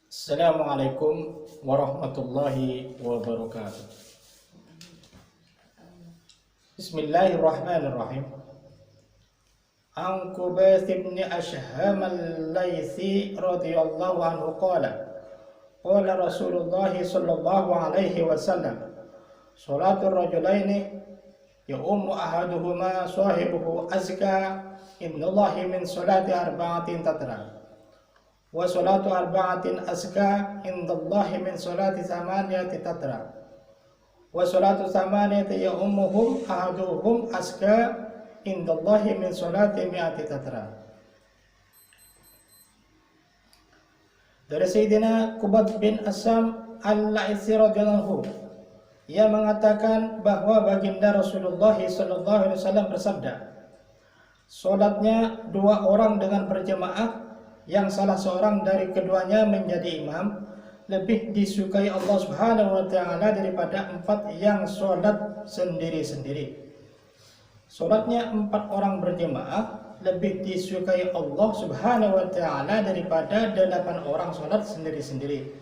Assalamualaikum warahmatullahi wabarakatuh. Bismillahirrahmanirrahim. An Qubath ibn Ashham al-Laythi radhiyallahu anhu qala Rasulullah sallallahu alaihi wasallam salatul rajulaini ya'ummu ahaduhuma sahibuhu azka innallahi min salati arba'atin tatra wa salatu arba'atin azka indallahi min salati thamaniyati tatra wa salatu thamaniyati ya'ummuhum ahaduhum azka indallahi min salati mi'ati tatra. Dari Sayyidina Qubath bin Ashham al-Laythi radhiyallahu anhu, ia mengatakan bahwa baginda Rasulullah sallallahu alaihi wasallam bersabda, salatnya dua orang dengan berjamaah yang salah seorang dari keduanya menjadi imam lebih disukai Allah Subhanahu wa taala daripada empat yang salat sendiri-sendiri. Salatnya empat orang berjamaah lebih disukai Allah Subhanahu wa taala daripada 8 orang salat sendiri-sendiri.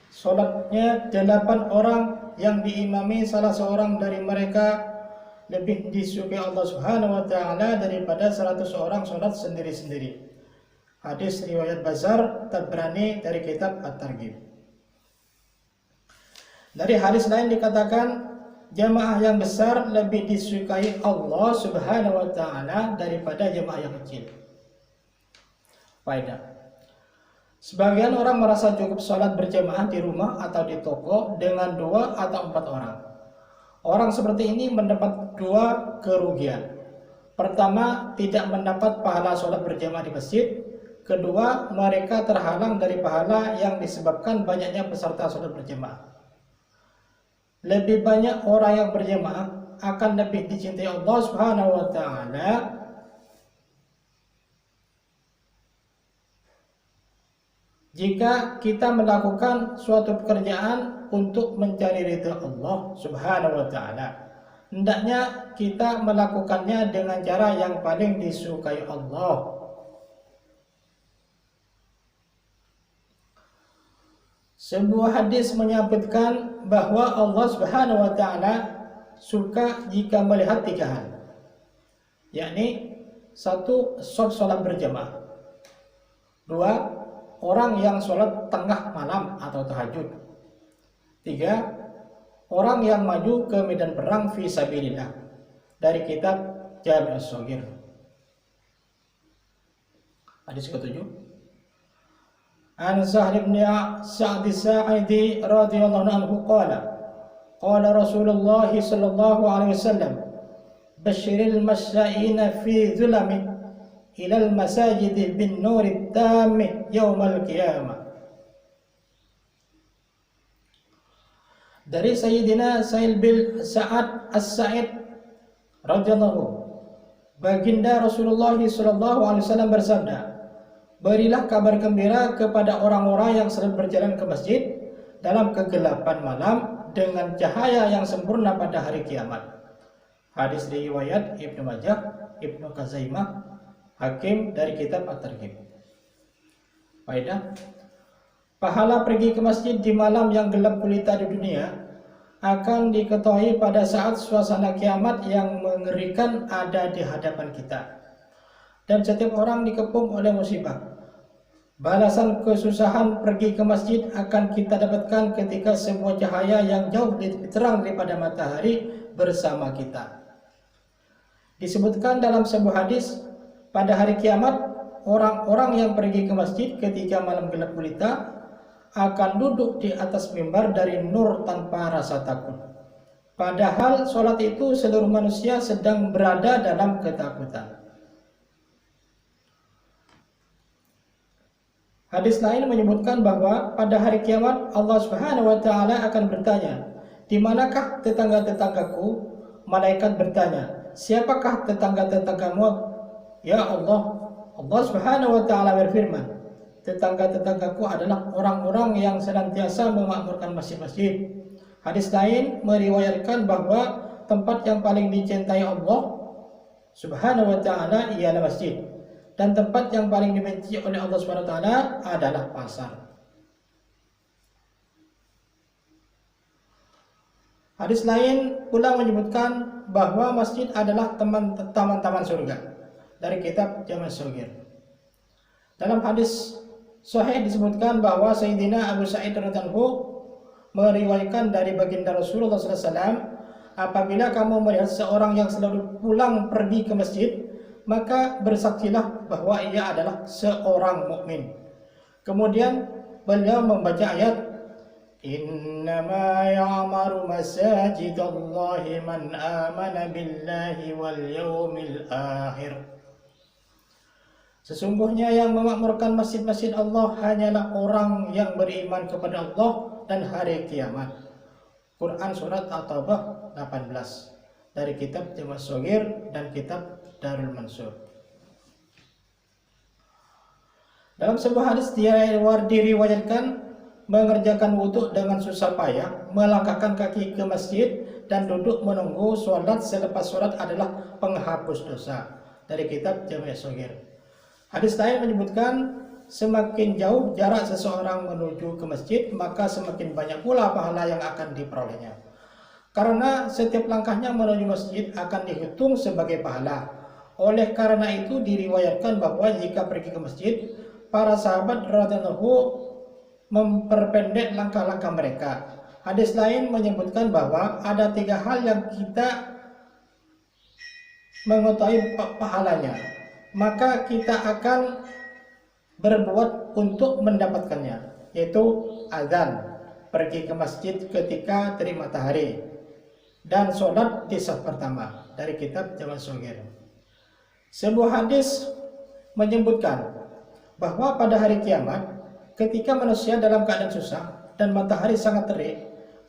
Salatnya 8 orang yang diimami salah seorang dari mereka lebih disukai Allah Subhanahu wa taala daripada 100 orang salat sendiri-sendiri. Hadis riwayat Bazar Tabrani dari kitab At-Targhib. Dari hadis lain dikatakan jamaah yang besar lebih disukai Allah Subhanahu wa taala daripada jamaah yang kecil. Faedah. Sebagian orang merasa cukup sholat berjamaah di rumah atau di toko dengan 2 atau 4 orang. Orang seperti ini mendapat 2 kerugian. Pertama, tidak mendapat pahala sholat berjamaah di masjid. Kedua, mereka terhalang dari pahala yang disebabkan banyaknya peserta sholat berjamaah. Lebih banyak orang yang berjamaah akan lebih dicintai Allah Subhanahu wa taala jika kita melakukan suatu pekerjaan untuk mencari ridha Allah Subhanahu wa taala. Hendaknya kita melakukannya dengan cara yang paling disukai Allah. Sebuah hadis menyebutkan bahwa Allah Subhanahu wa taala suka jika melihat 3 hal. Yakni 1, sholat berjamaah. 2, orang yang sholat tengah malam atau tahajud. 3, orang yang maju ke medan perang fi sabilillah. Dari kitab Jami' As-Shaghir. Hadis ke-7. An Sahl bin Sa'd as-Sa'idi radhiyallahu anhu qala Rasulullah sallallahu alaihi wasallam basyiril masya'ina fi zulami ila al-masajid bin nur at-tam yaum al-qiyamah. Dari Sayyidina Sahl bin Sa'ad as-Sa'id radhiyallahu, baginda Rasulullah sallallahu alaihi wasallam bersabda, berilah kabar gembira kepada orang-orang yang sedang berjalan ke masjid dalam kegelapan malam dengan cahaya yang sempurna pada hari kiamat. Hadis riwayat Ibnu Majah, Ibnu Khuzaimah, Hakim dari kitab At-Targhib. Faedah. Pahala pergi ke masjid di malam yang gelap gulita di dunia akan diketahui pada saat suasana kiamat yang mengerikan ada di hadapan kita. Dan setiap orang dikepung oleh musibah. Balasan kesusahan pergi ke masjid akan kita dapatkan ketika sebuah cahaya yang jauh lebih terang daripada matahari bersama kita. Disebutkan dalam sebuah hadis, pada hari kiamat, orang-orang yang pergi ke masjid ketika malam gelap gulita akan duduk di atas mimbar dari nur tanpa rasa takut. Padahal sholat itu seluruh manusia sedang berada dalam ketakutan. Hadis lain menyebutkan bahwa pada hari kiamat Allah Subhanahu wa taala akan bertanya, "Di manakah tetangga-tetanggaku?" Malaikat bertanya, "Siapakah tetangga-tetanggamu?" Ya Allah. Allah Subhanahu wa taala berfirman, "Tetangga-tetanggaku adalah orang-orang yang senantiasa memakmurkan masjid-masjid." Hadis lain meriwayatkan bahwa tempat yang paling dicintai Allah Subhanahu wa taala ialah masjid. Dan tempat yang paling dibenci oleh Allah SWT adalah pasar. Hadis lain pula menyebutkan bahwa masjid adalah taman-taman surga dari kitab Jami' Shaghir. Dalam hadis sahih disebutkan bahwa Sayyidina Abu Sa'id radhiyallahu anhu meriwayatkan dari baginda Rasulullah SAW, apabila kamu melihat seorang yang selalu pulang pergi ke masjid, maka bersaksilah bahwa ia adalah seorang mukmin. Kemudian beliau membaca ayat Innama ya'maru masajidallahi man amana billahi wal yawmil akhir. Sesungguhnya yang memakmurkan masjid-masjid Allah hanyalah orang yang beriman kepada Allah dan hari kiamat. Quran Surat At-Taubah 18 dari kitab Jami' Shaghir dan kitab Darul Mansur. Dalam sebuah hadis diriwayatkan mengerjakan wudhu dengan susah payah, melangkahkan kaki ke masjid dan duduk menunggu sholat selepas sholat adalah penghapus dosa dari kitab Jami' Shaghir. Hadis lain menyebutkan semakin jauh jarak seseorang menuju ke masjid, maka semakin banyak pula pahala yang akan diperolehnya. Karena setiap langkahnya menuju masjid akan dihitung sebagai pahala. Oleh karena itu diriwayatkan bahwa jika pergi ke masjid, para sahabat radhiyallahu memperpendek langkah-langkah mereka. Hadis lain menyebutkan bahwa ada 3 hal yang kita mengetahui pahalanya, maka kita akan berbuat untuk mendapatkannya, yaitu azan, pergi ke masjid ketika terik matahari, dan sholat di saf pertama dari kitab Jami' Shaghir. Sebuah hadis menyebutkan bahwa pada hari kiamat, ketika manusia dalam keadaan susah dan matahari sangat terik,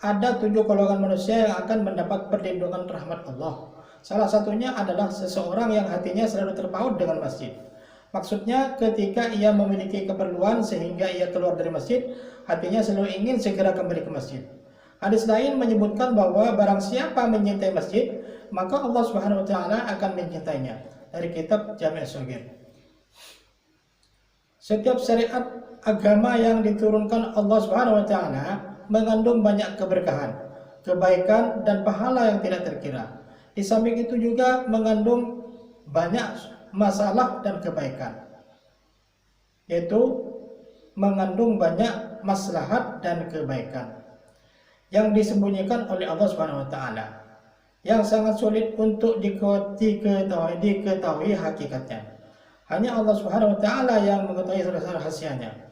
ada 7 golongan manusia yang akan mendapat perlindungan rahmat Allah. Salah satunya adalah seseorang yang hatinya selalu terpaut dengan masjid. Maksudnya ketika ia memiliki keperluan sehingga ia keluar dari masjid, hatinya selalu ingin segera kembali ke masjid. Hadis lain menyebutkan bahwa barang siapa menyintai masjid, maka Allah Subhanahu wa taala akan mencintainya dari kitab Jami' Shaghir. Setiap syariat agama yang diturunkan Allah Subhanahu wa taala mengandung banyak keberkahan, kebaikan dan pahala yang tidak terkira. Di samping itu juga mengandung banyak masalah dan kebaikan, yaitu mengandung banyak maslahat dan kebaikan yang disembunyikan oleh Allah Subhanahu wa taala, yang sangat sulit untuk diketahui hakikatnya. Hanya Allah Subhanahu wa taala yang mengetahui rahasianya.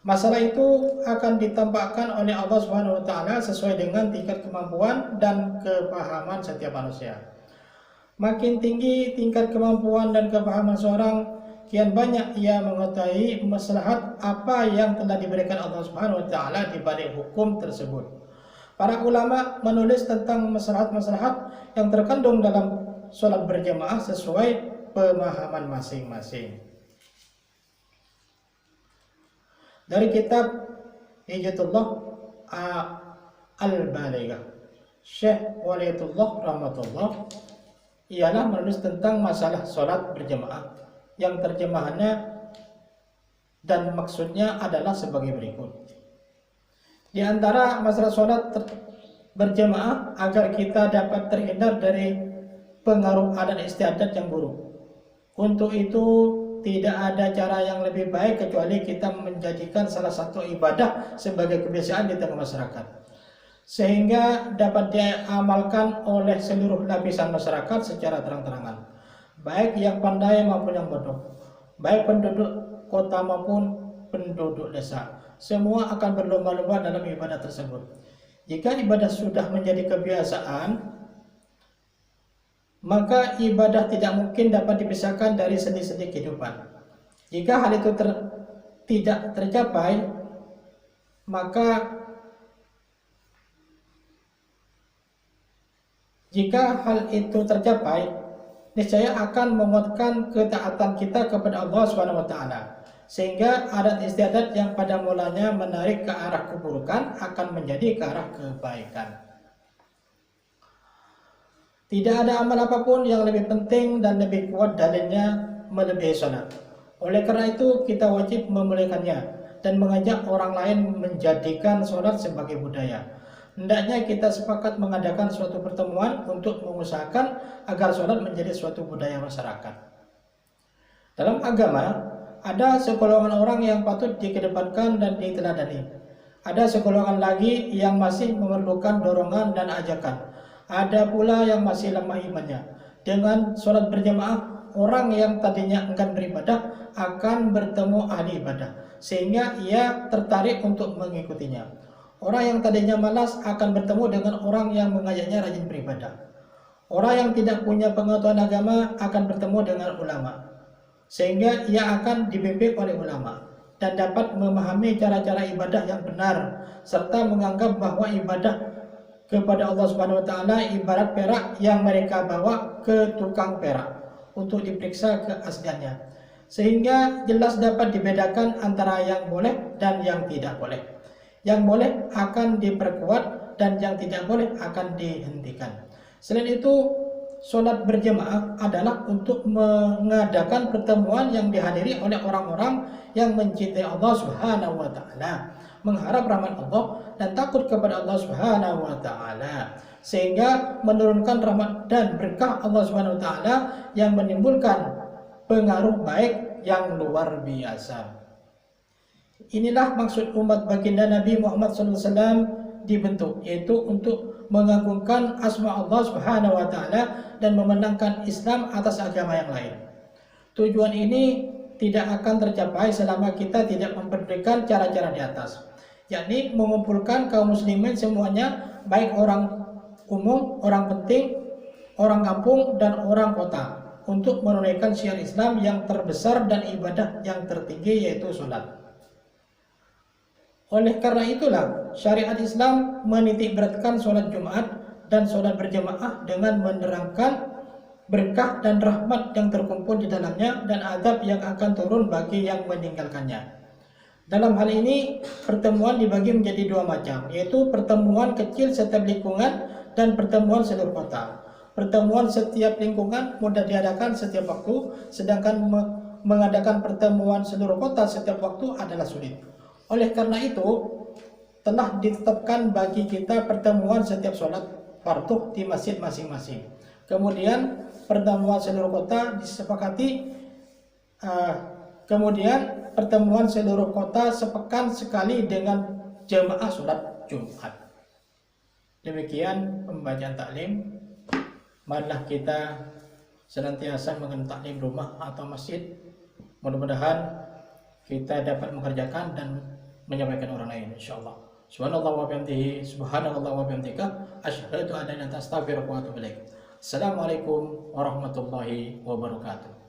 Masalah itu akan ditampakkan oleh Allah Subhanahu wa taala sesuai dengan tingkat kemampuan dan kepahaman setiap manusia. Makin tinggi tingkat kemampuan dan kepahaman seorang, kian banyak ia mengetahui maslahat apa yang telah diberikan Allah Subhanahu wa taala di balik hukum tersebut. Para ulama menulis tentang maslahat-maslahat yang terkandung dalam sholat berjamaah sesuai pemahaman masing-masing. Dari kitab Hijatullah Al-Balighah, Syekh Waliyatullah rahmatullah ialah menulis tentang masalah sholat berjamaah yang terjemahannya dan maksudnya adalah sebagai berikut. Di antara masalah sholat berjamaah agar kita dapat terhindar dari pengaruh adat istiadat yang buruk. Untuk itu tidak ada cara yang lebih baik kecuali kita menjadikan salah satu ibadah sebagai kebiasaan di tengah masyarakat, sehingga dapat diamalkan oleh seluruh lapisan masyarakat secara terang-terangan, baik yang pandai maupun yang bodoh, baik penduduk kota maupun penduduk desa. Semua akan berlomba-lomba dalam ibadah tersebut. Jika ibadah sudah menjadi kebiasaan, maka ibadah tidak mungkin dapat dipisahkan dari sendi-sendi kehidupan. Jika hal itu tidak tercapai, maka niscaya akan menguatkan ketaatan kita kepada Allah Subhanahu wa taala, sehingga adat istiadat yang pada mulanya menarik ke arah keburukan akan menjadi ke arah kebaikan. Tidak ada amal apapun yang lebih penting dan lebih kuat dalilnya melebihi sholat. Oleh karena itu kita wajib memuliakannya dan mengajak orang lain menjadikan sholat sebagai budaya. hendaknya kita sepakat mengadakan suatu pertemuan untuk mengusahakan agar sholat menjadi suatu budaya masyarakat. Dalam agama, ada segolongan orang yang patut dikedepankan dan diteladani. Ada segolongan lagi yang masih memerlukan dorongan dan ajakan. Ada pula yang masih lemah imannya. Dengan sholat berjamaah, orang yang tadinya enggan beribadah akan bertemu ahli ibadah, sehingga ia tertarik untuk mengikutinya. Orang yang tadinya malas akan bertemu dengan orang yang mengajaknya rajin beribadah. Orang yang tidak punya pengetahuan agama akan bertemu dengan ulama, sehingga ia akan dibimbing oleh ulama dan dapat memahami cara-cara ibadah yang benar, serta menganggap bahwa ibadah kepada Allah Subhanahu wa taala ibarat perak yang mereka bawa ke tukang perak untuk diperiksa keasliannya, sehingga jelas dapat dibedakan antara yang boleh dan yang tidak boleh. Yang boleh akan diperkuat dan yang tidak boleh akan dihentikan. Selain itu, sholat berjamaah adalah untuk mengadakan pertemuan yang dihadiri oleh orang-orang yang mencintai Allah Subhanahu wa taala, mengharap rahmat Allah dan takut kepada Allah Subhanahu wa taala, sehingga menurunkan rahmat dan berkah Allah Subhanahu wa taala yang menimbulkan pengaruh baik yang luar biasa. Inilah maksud umat baginda Nabi Muhammad SAW dibentuk, yaitu untuk mengagungkan asma Allah Subhanahu wa taala dan memenangkan Islam atas agama yang lain. Tujuan ini tidak akan tercapai selama kita tidak memperdulikan cara-cara di atas, yakni mengumpulkan kaum muslimin semuanya, baik orang umum, orang penting, orang kampung dan orang kota, untuk menunaikan syiar Islam yang terbesar dan ibadah yang tertinggi, yaitu sholat. Oleh karena itulah syariat Islam menitikberatkan sholat Jumat dan sholat berjamaah dengan menerangkan berkah dan rahmat yang terkumpul di dalamnya dan azab yang akan turun bagi yang meninggalkannya. Dalam hal ini, pertemuan dibagi menjadi dua macam, yaitu pertemuan kecil setiap lingkungan dan pertemuan seluruh kota. Pertemuan setiap lingkungan mudah diadakan setiap waktu, sedangkan mengadakan pertemuan seluruh kota setiap waktu adalah sulit. Oleh karena itu, telah ditetapkan bagi kita pertemuan setiap sholat fardu di masjid masing-masing. Kemudian pertemuan seluruh kota disepakati. Kemudian pertemuan seluruh kota sepekan sekali dengan jamaah sholat Jumat. Demikian pembacaan taklim. Marilah kita senantiasa mengenal taklim rumah atau masjid. Mudah-mudahan kita dapat mengerjakan dan menyampaikan orang lain, insyaallah. Subhanallah wa bihamdihi, subhanallah wa bihamdika, asyhadu an la ilaha illa anta, astaghfiruka wa atubu ilaik. Assalamualaikum warahmatullahi wabarakatuh.